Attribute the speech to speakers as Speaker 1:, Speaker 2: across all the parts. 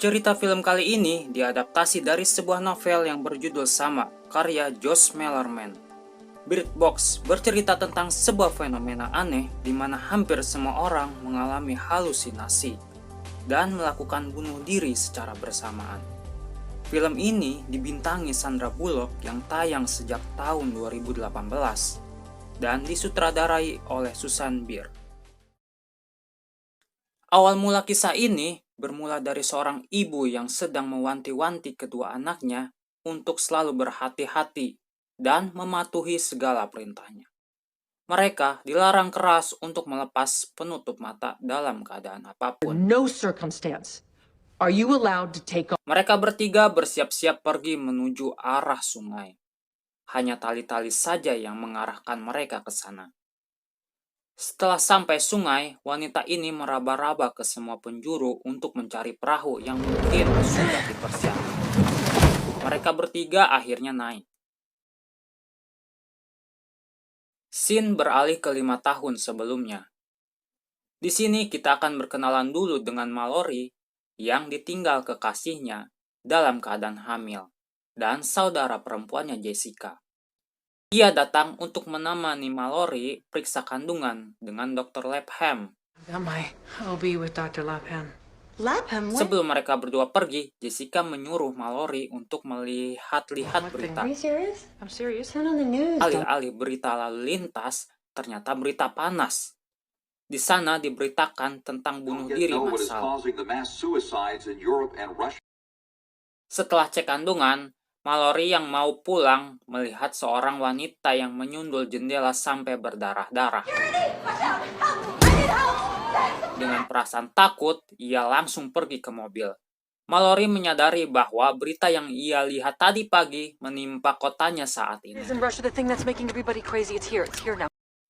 Speaker 1: Cerita film kali ini diadaptasi dari sebuah novel yang berjudul sama, karya Josh Malerman. Bird Box bercerita tentang sebuah fenomena aneh di mana hampir semua orang mengalami halusinasi dan melakukan bunuh diri secara bersamaan. Film ini dibintangi Sandra Bullock yang tayang sejak tahun 2018 dan disutradarai oleh Susan Bier. Awal mula kisah ini bermula dari seorang ibu yang sedang mewanti-wanti kedua anaknya untuk selalu berhati-hati dan mematuhi segala perintahnya. Mereka dilarang keras untuk melepas penutup mata dalam keadaan apapun.
Speaker 2: No circumstance are you allowed to take off.
Speaker 1: Mereka bertiga bersiap-siap pergi menuju arah sungai. Hanya tali-tali saja yang mengarahkan mereka ke sana. Setelah sampai sungai, wanita ini meraba-raba ke semua penjuru untuk mencari perahu yang mungkin sudah dipersiapkan. Mereka bertiga akhirnya naik. Scene beralih ke 5 tahun sebelumnya. Di sini kita akan berkenalan dulu dengan Mallory yang ditinggal kekasihnya dalam keadaan hamil dan saudara perempuannya Jessica. Ia datang untuk menemani Mallory periksa kandungan dengan Dr. Lapham.
Speaker 2: I got my OB with Dr. Lapham.
Speaker 3: Lapham, what?
Speaker 1: Sebelum mereka berdua pergi, Jessica menyuruh Mallory untuk melihat-lihat berita.
Speaker 3: Are you serious?
Speaker 2: I'm serious.
Speaker 3: Turn on the news.
Speaker 1: Alih-alih berita lalu lintas, ternyata berita panas. Di sana diberitakan tentang bunuh diri massal. Setelah cek kandungan, Mallory yang mau pulang melihat seorang wanita yang menyundul jendela sampai berdarah-darah. Dengan perasaan takut, ia langsung pergi ke mobil. Mallory menyadari bahwa berita yang ia lihat tadi pagi menimpa kotanya saat ini.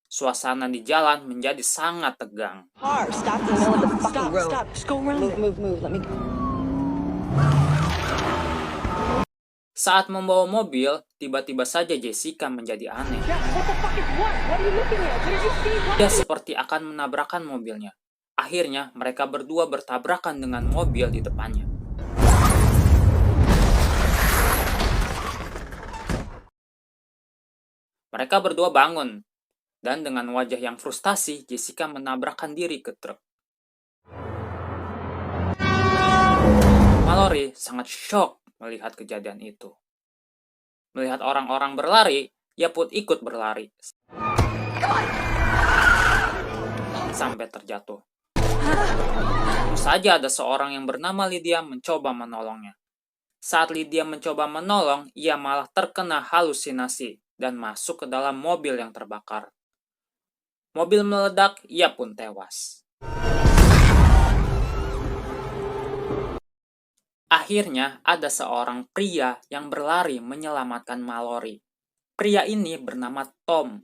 Speaker 1: Suasana di jalan menjadi sangat tegang.
Speaker 3: Stop in the middle of the fucking road.
Speaker 2: Stop. Just go around.
Speaker 3: Move. Let me go.
Speaker 1: Saat membawa mobil, tiba-tiba saja Jessica menjadi aneh. Dia seperti akan menabrakkan mobilnya. Akhirnya, mereka berdua bertabrakan dengan mobil di depannya. Mereka berdua bangun, dan dengan wajah yang frustasi, Jessica menabrakkan diri ke truk. Mallory sangat shock melihat kejadian itu. Melihat orang-orang berlari, ia pun ikut berlari. Sampai terjatuh. Tentu saja ada seorang yang bernama Lydia mencoba menolongnya. Saat Lydia mencoba menolong, ia malah terkena halusinasi dan masuk ke dalam mobil yang terbakar. Mobil meledak, ia pun tewas. Akhirnya, ada seorang pria yang berlari menyelamatkan Mallory. Pria ini bernama Tom.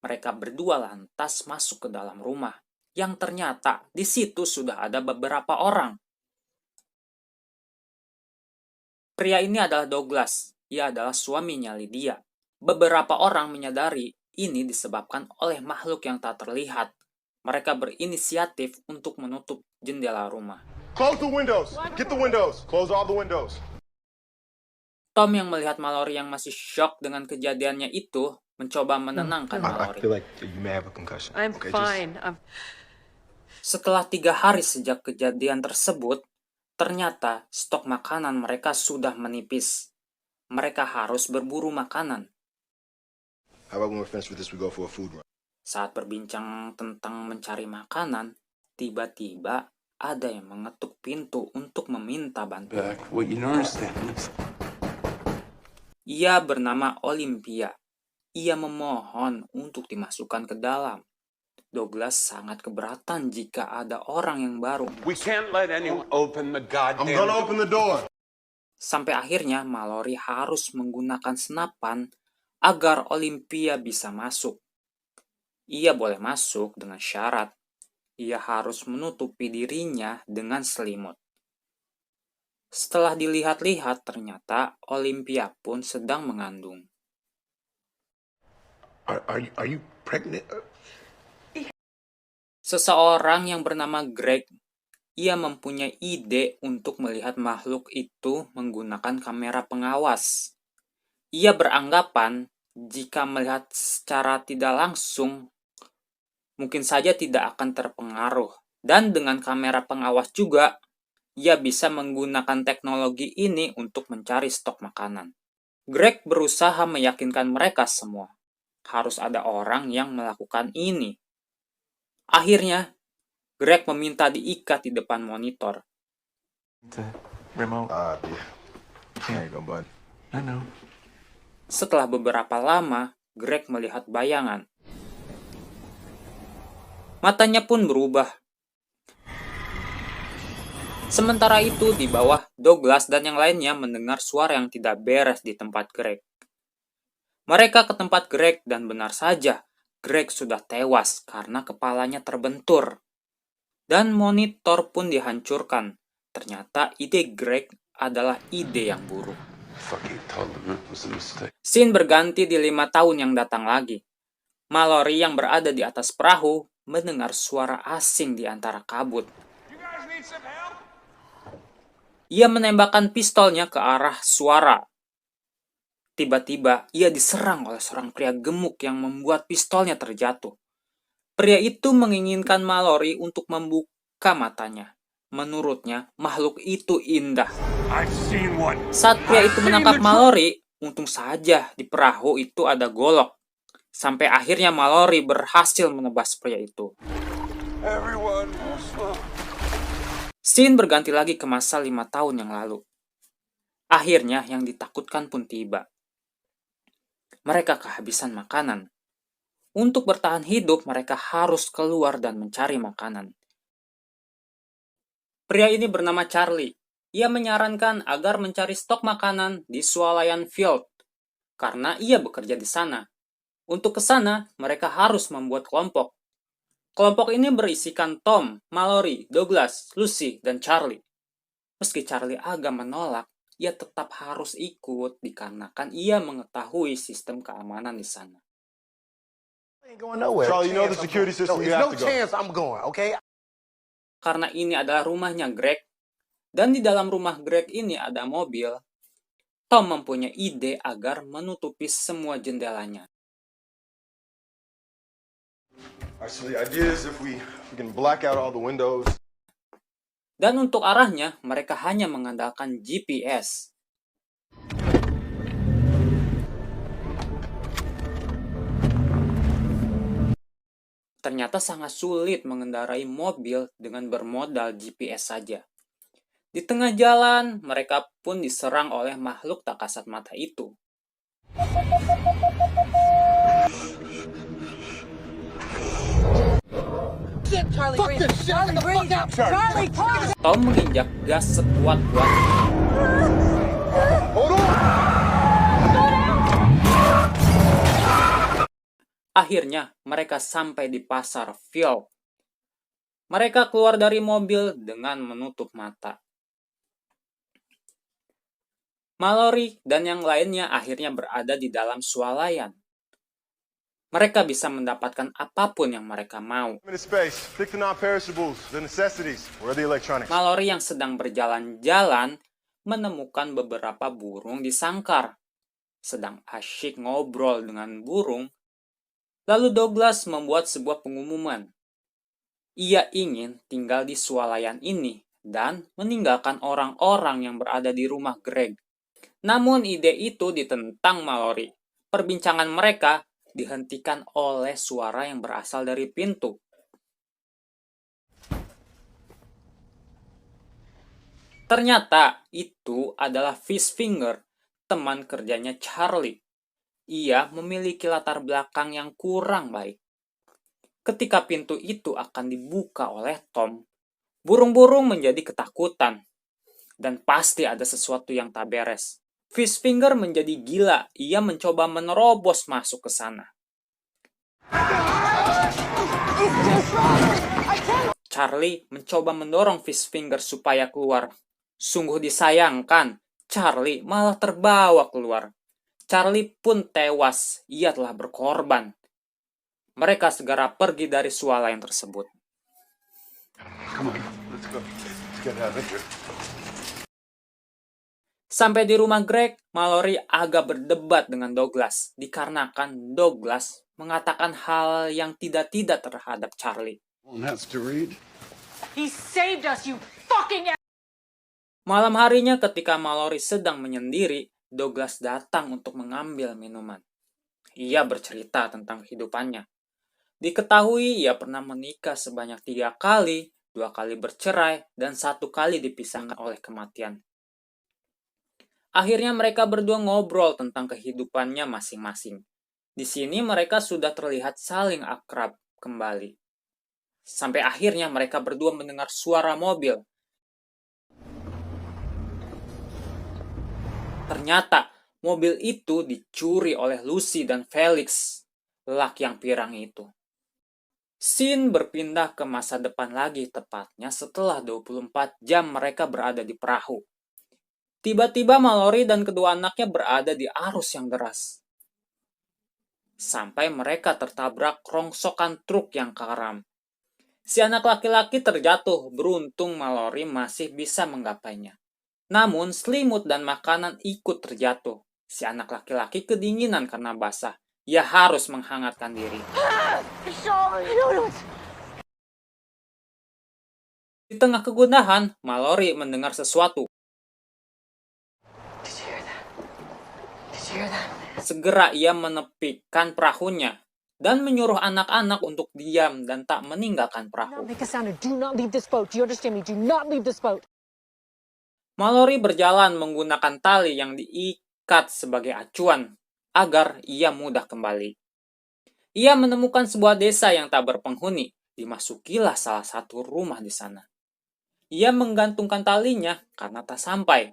Speaker 1: Mereka berdua lantas masuk ke dalam rumah, yang ternyata di situ sudah ada beberapa orang. Pria ini adalah Douglas. Ia adalah suaminya Lydia. Beberapa orang menyadari ini disebabkan oleh makhluk yang tak terlihat. Mereka berinisiatif untuk menutup jendela rumah.
Speaker 4: Close the windows. Get the windows. Close all the windows.
Speaker 1: Tom yang melihat Mallory yang masih shock dengan kejadiannya itu mencoba menenangkan Mallory.
Speaker 4: feel like you may have a concussion.
Speaker 2: I'm
Speaker 4: Okay,
Speaker 2: fine.
Speaker 1: Setelah 3 hari sejak kejadian tersebut, ternyata stok makanan mereka sudah menipis. Mereka harus berburu makanan.
Speaker 4: How about when we're finished with this, we go for a food run?
Speaker 1: Saat berbincang tentang mencari makanan, tiba-tiba ada yang mengetuk pintu untuk meminta bantuan.
Speaker 5: What you don't understand is
Speaker 1: Ia bernama Olympia. Ia memohon untuk dimasukkan ke dalam. Douglas sangat keberatan jika ada orang yang baru.
Speaker 5: we can't let anyone open the
Speaker 4: I'm
Speaker 5: goddamn
Speaker 4: gonna open the door.
Speaker 1: Sampai akhirnya Mallory harus menggunakan senapan agar Olympia bisa masuk. Ia boleh masuk dengan syarat. Ia harus menutupi dirinya dengan selimut. Setelah dilihat-lihat, ternyata Olympia pun sedang mengandung.
Speaker 4: Are you pregnant?
Speaker 1: Seseorang yang bernama Greg ia mempunyai ide untuk melihat makhluk itu menggunakan kamera pengawas. Ia beranggapan jika melihat secara tidak langsung, mungkin saja tidak akan terpengaruh. Dan dengan kamera pengawas juga, ia bisa menggunakan teknologi ini untuk mencari stok makanan. Greg berusaha meyakinkan mereka semua. Harus ada orang yang melakukan ini. Akhirnya, Greg meminta diikat di depan monitor.
Speaker 6: The remote.
Speaker 4: There you go, bud.
Speaker 6: I know.
Speaker 1: Setelah beberapa lama, Greg melihat bayangan. Matanya pun berubah. Sementara itu, di bawah, Douglas dan yang lainnya mendengar suara yang tidak beres di tempat Greg. Mereka ke tempat Greg dan benar saja, Greg sudah tewas karena kepalanya terbentur. Dan monitor pun dihancurkan. Ternyata ide Greg adalah ide yang buruk.
Speaker 5: Fucking told him it was a mistake.
Speaker 1: Scene berganti di 5 tahun yang datang lagi. Mallory yang berada di atas perahu mendengar suara asing di antara kabut. Ia menembakkan pistolnya ke arah suara. Tiba-tiba, ia diserang oleh seorang pria gemuk yang membuat pistolnya terjatuh. Pria itu menginginkan Mallory untuk membuka matanya. Menurutnya, makhluk itu indah.
Speaker 5: I've seen one.
Speaker 1: Saat pria itu menangkap Mallory, untung saja di perahu itu ada golok. Sampai akhirnya Mallory berhasil menebas pria itu.
Speaker 5: Everyone was
Speaker 1: Scene berganti lagi ke masa 5 tahun yang lalu. Akhirnya yang ditakutkan pun tiba. Mereka kehabisan makanan. Untuk bertahan hidup, mereka harus keluar dan mencari makanan. Pria ini bernama Charlie. Ia menyarankan agar mencari stok makanan di swalayan field, karena ia bekerja di sana. Untuk ke sana, mereka harus membuat kelompok. Kelompok ini berisikan Tom, Mallory, Douglas, Lucy, dan Charlie. Meski Charlie agak menolak, ia tetap harus ikut dikarenakan ia mengetahui sistem keamanan di sana.
Speaker 7: Ain't going nowhere.
Speaker 4: Charlie, you know the security system, you
Speaker 7: There's
Speaker 4: have
Speaker 7: no
Speaker 4: to go.
Speaker 7: chance I'm going, okay?
Speaker 1: Karena ini adalah rumahnya Greg, dan di dalam rumah Greg ini ada mobil, Tom mempunyai ide agar menutupi semua jendelanya.
Speaker 4: So the idea is if we can black out all the windows.
Speaker 1: Dan untuk arahnya, mereka hanya mengandalkan GPS. Ternyata sangat sulit mengendarai mobil dengan bermodal GPS saja. Di tengah jalan, mereka pun diserang oleh makhluk tak kasat mata itu.
Speaker 3: Charlie, bring it down. Charlie, park.
Speaker 1: Tom menginjak gas sekuat-kuatnya.
Speaker 4: Hold on!
Speaker 1: Akhirnya, mereka sampai di pasar Field. Mereka keluar dari mobil dengan menutup mata. Mallory dan yang lainnya akhirnya berada di dalam swalayan. Mereka bisa mendapatkan apapun yang mereka mau.
Speaker 4: Minute space. Pick the non-perishables, the necessities. Where are the electronics?
Speaker 1: Mallory yang sedang berjalan-jalan menemukan beberapa burung di sangkar. Sedang asyik ngobrol dengan burung. Lalu Douglas membuat sebuah pengumuman. Ia ingin tinggal di swalayan ini dan meninggalkan orang-orang yang berada di rumah Greg. Namun ide itu ditentang Mallory. Perbincangan mereka dihentikan oleh suara yang berasal dari pintu. Ternyata itu adalah Fishfinger, teman kerjanya Charlie. Ia memiliki latar belakang yang kurang baik. Ketika pintu itu akan dibuka oleh Tom, burung-burung menjadi ketakutan. Dan pasti ada sesuatu yang tak beres. Fishfinger menjadi gila. Ia mencoba menerobos masuk ke sana. Charlie mencoba mendorong Fishfinger supaya keluar. Sungguh disayangkan, Charlie malah terbawa keluar. Charlie pun tewas, ia telah berkorban. Mereka segera pergi dari swalayan tersebut.
Speaker 5: Come on, let's go.
Speaker 4: Let's get out of here.
Speaker 1: Sampai di rumah Greg, Mallory agak berdebat dengan Douglas dikarenakan Douglas mengatakan hal yang tidak-tidak terhadap Charlie.
Speaker 5: One has to read.
Speaker 2: He saved us, you fucking
Speaker 1: Malam harinya ketika Mallory sedang menyendiri, Douglas datang untuk mengambil minuman. Ia bercerita tentang kehidupannya. Diketahui ia pernah menikah sebanyak 3 kali, 2 kali bercerai, dan 1 kali dipisahkan oleh kematian. Akhirnya mereka berdua ngobrol tentang kehidupannya masing-masing. Di sini mereka sudah terlihat saling akrab kembali. Sampai akhirnya mereka berdua mendengar suara mobil. Ternyata mobil itu dicuri oleh Lucy dan Felix, lelaki yang pirang itu. Scene berpindah ke masa depan lagi, tepatnya setelah 24 jam mereka berada di perahu. Tiba-tiba Mallory dan kedua anaknya berada di arus yang deras. Sampai mereka tertabrak rongsokan truk yang karam. Si anak laki-laki terjatuh, beruntung Mallory masih bisa menggapainya. Namun selimut dan makanan ikut terjatuh. Si anak laki-laki kedinginan karena basah. Ia harus menghangatkan diri. Di tengah kegundahan, Mallory mendengar sesuatu. Segera ia menepikan perahunya dan menyuruh anak-anak untuk diam dan tak meninggalkan perahu.
Speaker 3: Make a sound and do not leave this boat. Do you understand me? Do not leave this boat.
Speaker 1: Mallory berjalan menggunakan tali yang diikat sebagai acuan agar ia mudah kembali. Ia menemukan sebuah desa yang tak berpenghuni. Dimasukilah salah satu rumah di sana. Ia menggantungkan talinya karena tak sampai.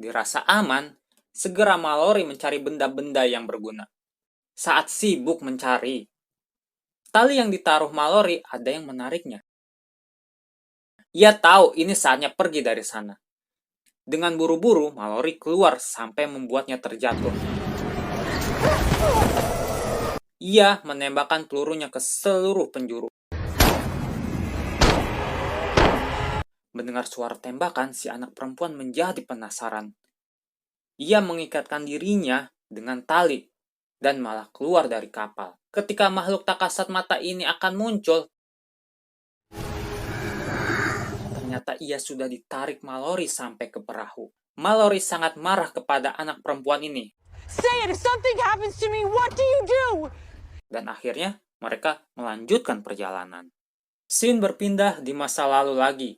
Speaker 1: Dirasa aman, segera Mallory mencari benda-benda yang berguna. Saat sibuk mencari, tali yang ditaruh Mallory ada yang menariknya. Ia tahu ini saatnya pergi dari sana. Dengan buru-buru, Mallory keluar sampai membuatnya terjatuh. Ia menembakkan pelurunya ke seluruh penjuru. Mendengar suara tembakan, si anak perempuan menjadi penasaran. Ia mengikatkan dirinya dengan tali dan malah keluar dari kapal. Ketika makhluk tak kasat mata ini akan muncul, ternyata ia sudah ditarik Mallory sampai ke perahu. Mallory sangat marah kepada anak perempuan ini.
Speaker 3: Say it. If something happens to me, what do you do?
Speaker 1: Dan akhirnya mereka melanjutkan perjalanan. Scene berpindah di masa lalu lagi.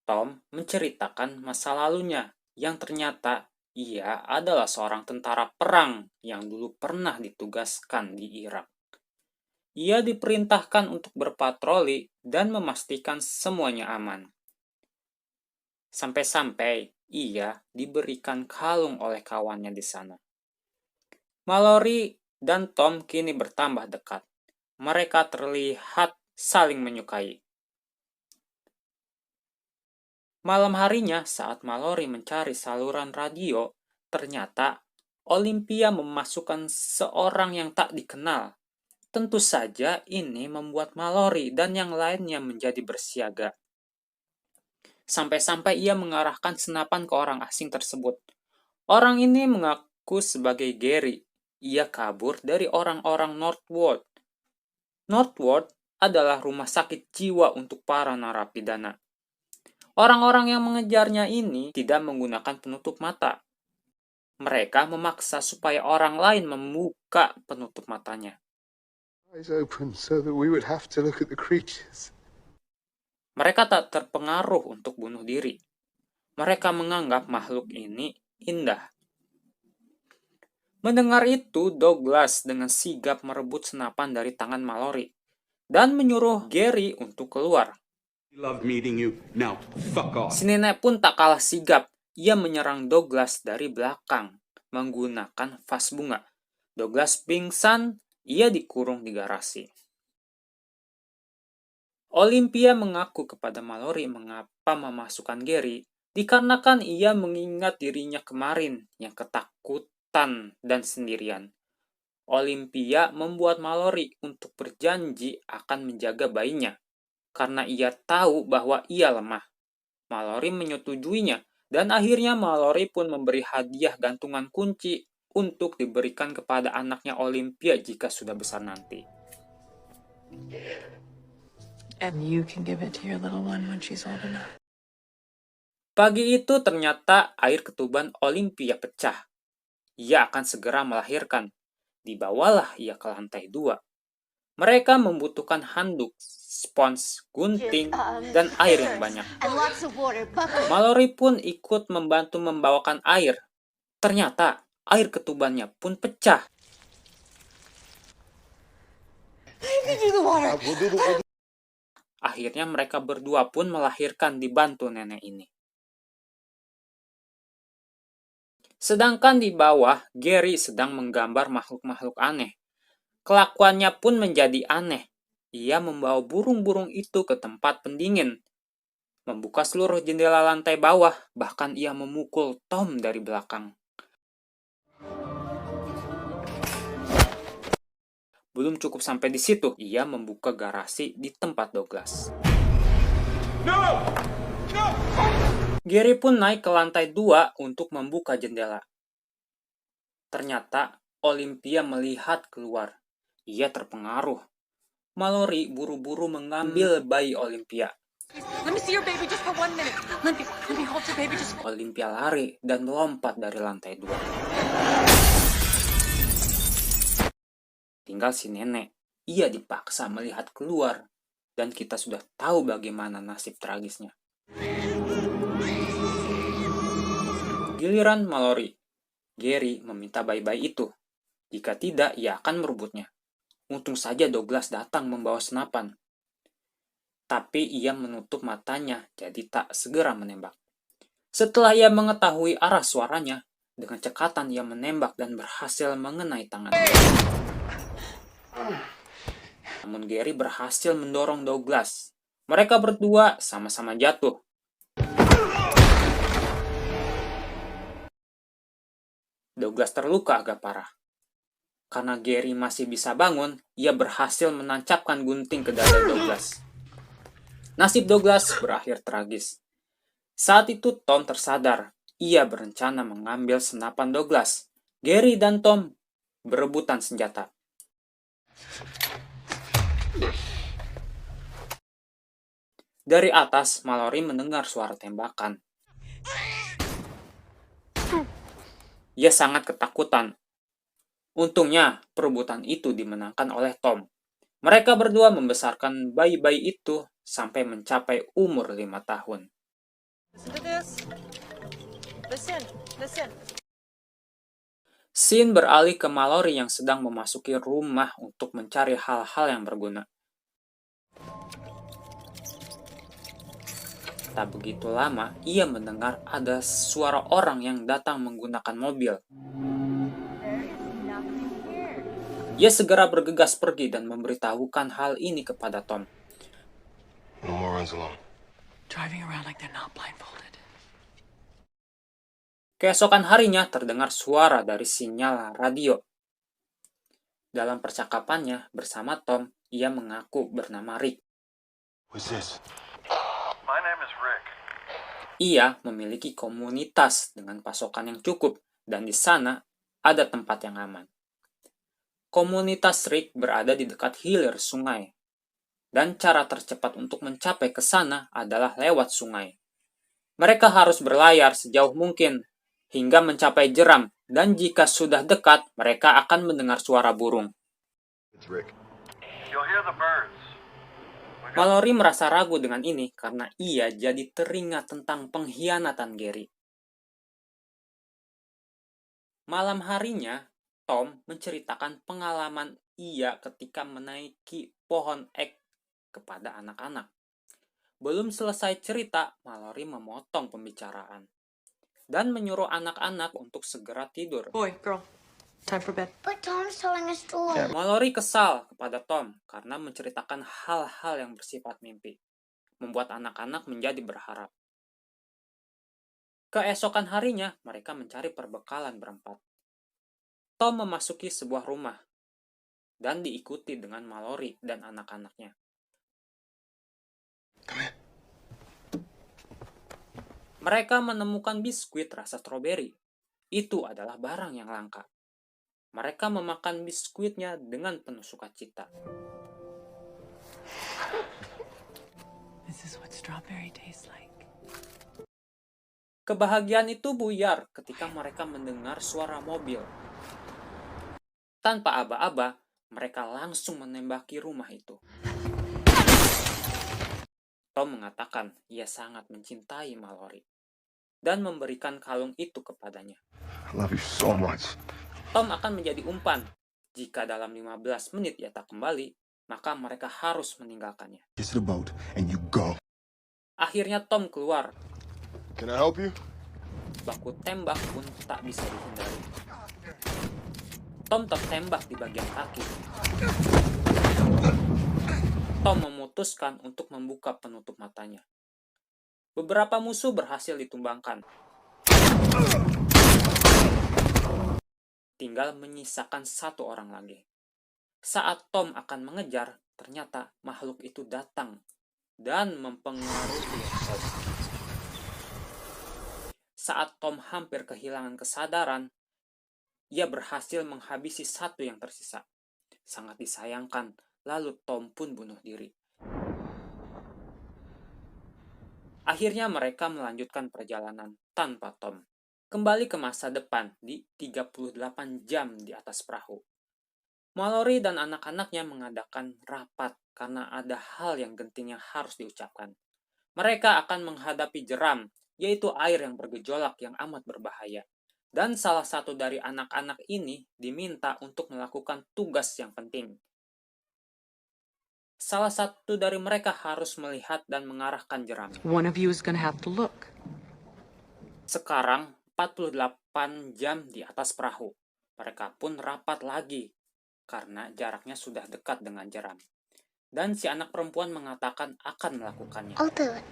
Speaker 1: Tom menceritakan masa lalunya yang ternyata ia adalah seorang tentara perang yang dulu pernah ditugaskan di Irak. Ia diperintahkan untuk berpatroli dan memastikan semuanya aman. Sampai-sampai ia diberikan kalung oleh kawannya di sana. Mallory dan Tom kini bertambah dekat. Mereka terlihat saling menyukai. Malam harinya, saat Mallory mencari saluran radio, ternyata Olympia memasukkan seorang yang tak dikenal. Tentu saja ini membuat Mallory dan yang lainnya menjadi bersiaga. Sampai-sampai ia mengarahkan senapan ke orang asing tersebut. Orang ini mengaku sebagai Gary. Ia kabur dari orang-orang Northwood. Northwood adalah rumah sakit jiwa untuk para narapidana. Orang-orang yang mengejarnya ini tidak menggunakan penutup mata. Mereka memaksa supaya orang lain membuka penutup matanya.
Speaker 4: Eyes open so that we would have to look at the creatures.
Speaker 1: Mereka tak terpengaruh untuk bunuh diri. Mereka menganggap makhluk ini indah. Mendengar itu, Douglas dengan sigap merebut senapan dari tangan Mallory dan menyuruh Gary untuk keluar.
Speaker 5: Love meeting you. Now, fuck off.
Speaker 1: Si nenek pun tak kalah sigap. Ia menyerang Douglas dari belakang menggunakan vas bunga. Douglas pingsan, ia dikurung di garasi. Olympia mengaku kepada Mallory mengapa memasukkan Gary, dikarenakan ia mengingat dirinya kemarin yang ketakutan dan sendirian. Olympia membuat Mallory untuk berjanji akan menjaga bayinya. karena ia tahu bahwa ia lemah. Mallory menyetujuinya, dan akhirnya Mallory pun memberi hadiah gantungan kunci untuk diberikan kepada anaknya Olympia jika sudah besar nanti.
Speaker 3: And you can give it to your little one when she's old enough.
Speaker 1: Pagi itu ternyata air ketuban Olympia pecah. Ia akan segera melahirkan. Dibawalah ia ke lantai 2. Mereka membutuhkan handuk, spons, gunting, dan air yang banyak. Mallory pun ikut membantu membawakan air. Ternyata air ketubannya pun pecah. Akhirnya mereka berdua pun melahirkan dibantu nenek ini. Sedangkan di bawah, Gary sedang menggambar makhluk-makhluk aneh. Kelakuannya pun menjadi aneh. Ia membawa burung-burung itu ke tempat pendingin, membuka seluruh jendela lantai bawah, bahkan ia memukul Tom dari belakang. Belum cukup sampai di situ, ia membuka garasi di tempat Douglas. Gary pun naik ke lantai 2 untuk membuka jendela. Ternyata Olympia melihat keluar. Ia terpengaruh. Mallory buru-buru mengambil bayi Olympia.
Speaker 2: Let me see your baby just for 1 minute. Let me hold your baby just for...
Speaker 1: Olympia lari dan melompat dari lantai 2. Tinggal si nenek. Ia dipaksa melihat keluar. Dan kita sudah tahu bagaimana nasib tragisnya. Giliran Mallory. Gary meminta bayi-bayi itu. Jika tidak, ia akan merebutnya. Untung saja Douglas datang membawa senapan. Tapi ia menutup matanya, jadi tak segera menembak. Setelah ia mengetahui arah suaranya, dengan cekatan ia menembak dan berhasil mengenai tangannya. Namun Gary berhasil mendorong Douglas. Mereka berdua sama-sama jatuh. Douglas terluka agak parah. Karena Gary masih bisa bangun, ia berhasil menancapkan gunting ke dada Douglas. Nasib Douglas berakhir tragis. Saat itu Tom tersadar. Ia berencana mengambil senapan Douglas. Gary dan Tom berebutan senjata. Dari atas, Mallory mendengar suara tembakan. Ia sangat ketakutan. Untungnya, perebutan itu dimenangkan oleh Tom. Mereka berdua membesarkan bayi-bayi itu sampai mencapai umur 5 tahun.
Speaker 3: Listen to this. Listen.
Speaker 1: Scene beralih ke Mallory yang sedang memasuki rumah untuk mencari hal-hal yang berguna. Tak begitu lama, ia mendengar ada suara orang yang datang menggunakan mobil. Ia segera bergegas pergi dan memberitahukan hal ini kepada Tom.
Speaker 4: No more runs alone.
Speaker 3: Driving around like they're not blindfolded.
Speaker 1: Keesokan harinya terdengar suara dari sinyal radio. Dalam percakapannya bersama Tom, ia mengaku bernama Rick.
Speaker 4: What's this?
Speaker 6: My name is Rick.
Speaker 1: Ia memiliki komunitas dengan pasokan yang cukup, dan di sana ada tempat yang aman. Komunitas Rick berada di dekat hilir sungai, dan cara tercepat untuk mencapai ke sana adalah lewat sungai. Mereka harus berlayar sejauh mungkin, hingga mencapai jeram, dan jika sudah dekat, mereka akan mendengar suara burung.
Speaker 4: It's Rick.
Speaker 6: You'll hear the birds.
Speaker 1: Mallory merasa ragu dengan ini karena ia jadi teringat tentang pengkhianatan Gary. Malam harinya, Tom menceritakan pengalaman ia ketika menaiki pohon ek kepada anak-anak. Belum selesai cerita, Mallory memotong pembicaraan dan menyuruh anak-anak untuk segera tidur.
Speaker 3: Boy, girl, time for bed.
Speaker 8: But Tom's telling a story.
Speaker 1: Mallory kesal kepada Tom karena menceritakan hal-hal yang bersifat mimpi, membuat anak-anak menjadi berharap. Keesokan harinya, mereka mencari perbekalan berempat. Tom memasuki sebuah rumah dan diikuti dengan Mallory dan anak-anaknya. Mereka menemukan biskuit rasa stroberi. Itu adalah barang yang langka. Mereka memakan biskuitnya dengan penuh sukacita.
Speaker 2: This is what strawberry tastes like.
Speaker 1: Kebahagiaan itu buyar ketika mereka mendengar suara mobil. Tanpa aba-aba, mereka langsung menembaki rumah itu. Tom mengatakan ia sangat mencintai Mallory dan memberikan kalung itu kepadanya.
Speaker 4: I love you so much.
Speaker 1: Tom akan menjadi umpan. Jika dalam 15 menit ia tak kembali, maka mereka harus meninggalkannya.
Speaker 4: Get to the boat and you go.
Speaker 1: Akhirnya Tom keluar.
Speaker 4: Can I help you?
Speaker 1: Baku tembak pun tak bisa dihindari. Tom tertembak di bagian kaki. Tom memutuskan untuk membuka penutup matanya. Beberapa musuh berhasil ditumbangkan. Tinggal menyisakan satu orang lagi. Saat Tom akan mengejar, ternyata makhluk itu datang dan mempengaruhi Tom. Saat Tom hampir kehilangan kesadaran, ia berhasil menghabisi satu yang tersisa. Sangat disayangkan, lalu Tom pun bunuh diri. Akhirnya mereka melanjutkan perjalanan tanpa Tom. Kembali ke masa depan di 38 jam di atas perahu. Mallory dan anak-anaknya mengadakan rapat karena ada hal yang genting yang harus diucapkan. Mereka akan menghadapi jeram, yaitu air yang bergejolak yang amat berbahaya. Dan salah satu dari anak-anak ini diminta untuk melakukan tugas yang penting. Salah satu dari mereka harus melihat dan mengarahkan jeram.
Speaker 2: One of you is gonna have to look.
Speaker 1: Sekarang 48 jam di atas perahu. Mereka pun rapat lagi karena jaraknya sudah dekat dengan jeram. Dan si anak perempuan mengatakan akan melakukannya.
Speaker 8: I'll do it.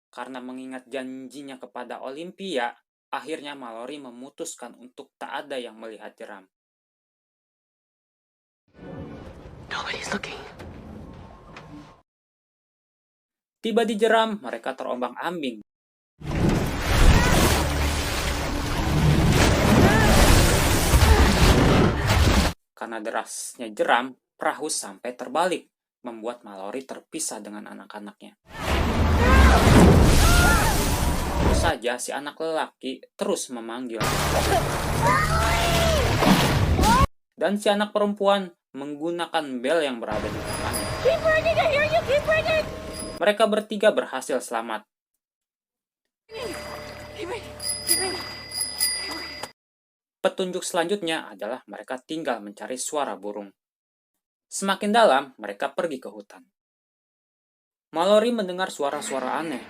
Speaker 1: Karena mengingat janjinya kepada Olympia, akhirnya Mallory memutuskan untuk tak ada yang melihat jeram.
Speaker 2: Nobody's looking.
Speaker 1: Tiba di jeram, mereka terombang-ambing. Karena derasnya jeram, perahu sampai terbalik, membuat Mallory terpisah dengan anak-anaknya. Tentu saja si anak lelaki terus memanggil. Dan si anak perempuan menggunakan bel yang berada di tangannya.
Speaker 8: Keep ringing, I hear you, keep ringing!
Speaker 1: Mereka bertiga berhasil selamat.
Speaker 2: Keep ringing.
Speaker 1: Petunjuk selanjutnya adalah mereka tinggal mencari suara burung. Semakin dalam, mereka pergi ke hutan. Mallory mendengar suara-suara aneh.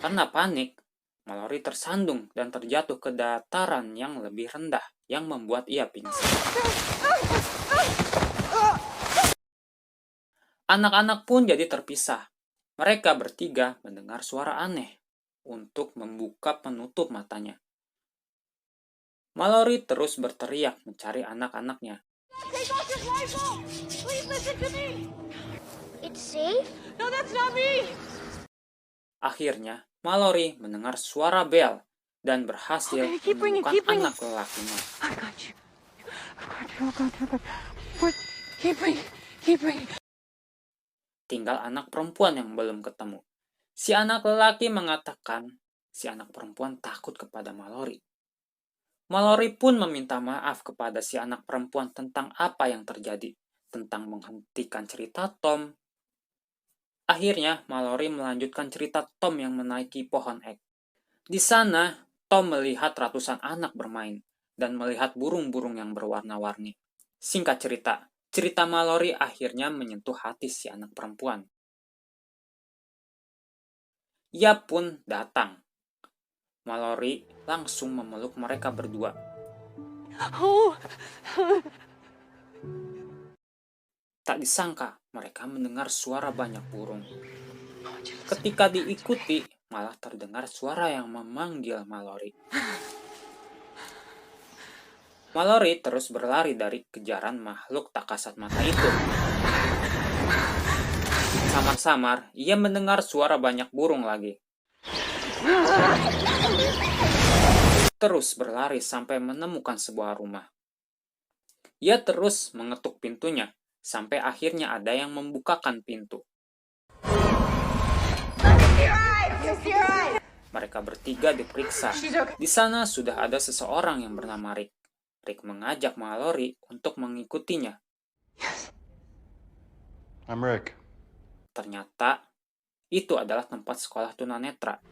Speaker 1: Karena panik, Mallory tersandung dan terjatuh ke dataran yang lebih rendah yang membuat ia pingsan. Anak-anak pun jadi terpisah. Mereka bertiga mendengar suara aneh untuk membuka penutup matanya. Mallory terus berteriak mencari anak-anaknya.
Speaker 8: Take off your rifle! Please listen to me! It's safe?
Speaker 2: No, that's not me.
Speaker 1: Akhirnya, Mallory mendengar suara bel dan berhasil
Speaker 2: Okay, keep ringing,
Speaker 1: menemukan
Speaker 2: keep ringing.
Speaker 1: anak lelakinya.
Speaker 2: I got you. What? Keep ringing.
Speaker 1: Tinggal anak perempuan yang belum ketemu. Si anak lelaki mengatakan si anak perempuan takut kepada Mallory. Mallory pun meminta maaf kepada si anak perempuan tentang apa yang terjadi, tentang menghentikan cerita Tom. Akhirnya, Mallory melanjutkan cerita Tom yang menaiki pohon ek. Di sana, Tom melihat ratusan anak bermain dan melihat burung-burung yang berwarna-warni. Singkat cerita Mallory akhirnya menyentuh hati si anak perempuan. Ia pun datang. Mallory langsung memeluk mereka berdua.
Speaker 2: Oh,
Speaker 1: Tak disangka, mereka mendengar suara banyak burung. Ketika diikuti, malah terdengar suara yang memanggil Mallory. Mallory terus berlari dari kejaran makhluk tak kasat mata itu. Samar-samar, ia mendengar suara banyak burung lagi. Terus berlari sampai menemukan sebuah rumah. Ia terus mengetuk pintunya, sampai akhirnya ada yang membukakan pintu. Mereka bertiga diperiksa. Di sana sudah ada seseorang yang bernama Rick. Rick mengajak Mallory untuk mengikutinya.
Speaker 4: I'm Rick.
Speaker 1: Ternyata, itu adalah tempat sekolah tunanetra.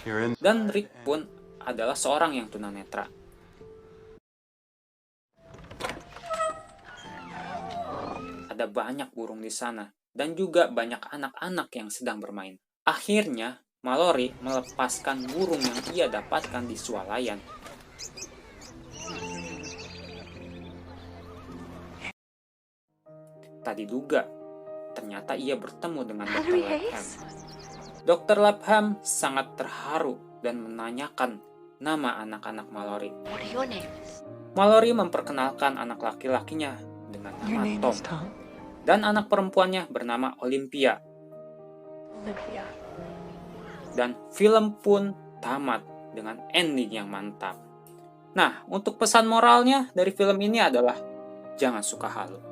Speaker 4: You're in.
Speaker 1: Dan Rick pun adalah seorang yang tunanetra. Ada banyak burung di sana, dan juga banyak anak-anak yang sedang bermain. Akhirnya, Mallory melepaskan burung yang ia dapatkan di swalayan. Tak diduga, ternyata ia bertemu dengan Dr. Lapham. Dr. Lapham sangat terharu dan menanyakan nama anak-anak Mallory.
Speaker 8: What are your names?
Speaker 1: Mallory memperkenalkan anak laki-lakinya dengan
Speaker 3: Your
Speaker 1: nama
Speaker 3: name
Speaker 1: Tom.
Speaker 3: is Tom.
Speaker 1: Dan anak perempuannya bernama Olympia.
Speaker 3: Olivia.
Speaker 1: Dan film pun tamat dengan ending yang mantap. Nah, untuk pesan moralnya dari film ini adalah jangan suka halu.